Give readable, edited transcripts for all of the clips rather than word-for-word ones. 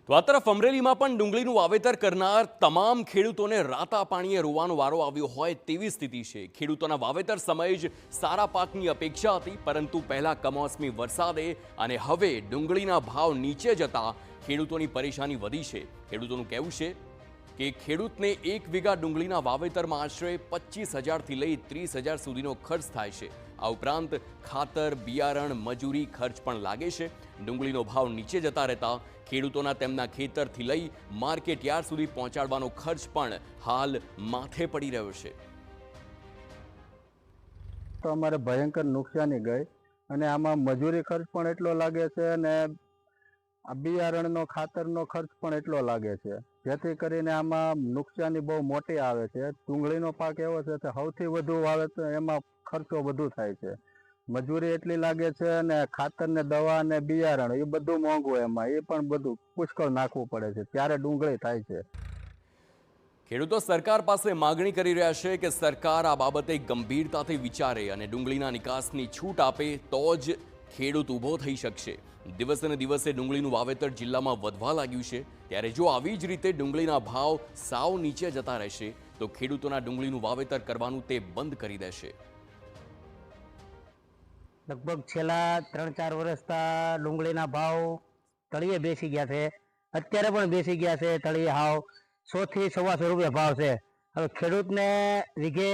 તો આ તરફ અમરેલીમાં પણ ડુંગળીનું વાવેતર કરનાર તમામ ખેડૂતોને રાતા પાણીએ રોવાનો વારો આવ્યો હોય તેવી સ્થિતિ છે। ખેડૂતોના વાવેતર સમયે જ સારા પાકની અપેક્ષા હતી, પરંતુ પહેલા કમોસમી વરસાદે અને હવે ડુંગળીના ભાવ નીચે જતા ખેડૂતોની પરેશાની વધી છે। ખેડૂતોનું કહેવું છે કે ખેડૂતને 1 વીઘા ડુંગળીના વાવેતરમાં આશરે 25,000 થી લઈ 30,000 સુધીનો ખર્ચ થાય છે। આ ઉપરાંત ખાતર, બિયારણ, મજૂરી ખર્ચ પણ લાગે છે। ડુંગળીનો ભાવ નીચે જતા રહેતા ખેડૂતોના તેમના ખેતરથી લઈ માર્કેટ યાર્ડ સુધી પહોંચાડવાનો ખર્ચ પણ હાલ માથે પડી રહ્યો છે। તો અમારે ભયંકર નુકસાની ગઈ અને આમાં મજૂરી ખર્ચ પણ એટલો લાગે છે અને આ બિયારણનો ખાતરનો ખર્ચ પણ એટલો લાગે છે, જેથી કરીને આમાં નુકસાની બહુ મોટી આવે છે। ડુંગળીનો પાક એવો છે કે સૌથી વધુ વાવેતર એમાં ખર્ચો વધુ થાય છે, મજૂરી એટલી લાગે છે અને ખાતર ને દવા ને બિયારણ એ બધું મોંઘું, એમાં એ પણ બધું પુષ્કળ નાખવું પડે છે, ત્યારે ડુંગળી થાય છે। ખેડૂતો સરકાર પાસે માગણી કરી રહ્યા છે કે સરકાર આ બાબતે ગંભીરતાથી વિચારે અને ડુંગળીના નિકાસની છૂટ આપે તો જ ખેડૂત ઊભો થઈ શકશે। દિવસે ને દિવસે ડુંગળીનું વાવેતર જિલ્લામાં વધવા લાગ્યું છે, ત્યારે જો આવી જ રીતે ડુંગળીના ભાવ સાવ નીચે જતા રહેશે તો ખેડૂતોના ડુંગળીનું વાવેતર કરવાનું તે બંધ કરી દેશે। લગભગ છેલ્લા 3-4 વર્ષથી ડુંગળીના ભાવ તળિયે બેસી ગયા છે, અત્યારે પણ બેસી ગયા છે તળિયે હાવ 100 થી 125 રૂપિયા ભાવ છે। હવે ખેડૂતને વીઘે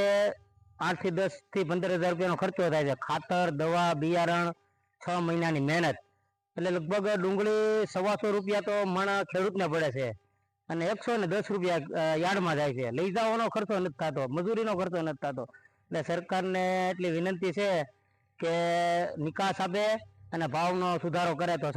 8 થી 10 થી 15,000 રૂપિયાનો ખર્ચો થાય છે, ખાતર, દવા, બિયારણ, 6 મહિનાની મહેનત, એટલે લગભગ ડુંગળી 125 રૂપિયા તો મણ ખેડૂતને પડે છે અને 110 રૂપિયા યાર્ડમાં જાય છે। લઈ જવાનો ખર્ચો નથી થતો, મજૂરીનો ખર્ચો નથી થતો, એટલે સરકારને એટલી વિનંતી છે કે નિકાસ આપે અને ભાવનો સુધારો કરે તો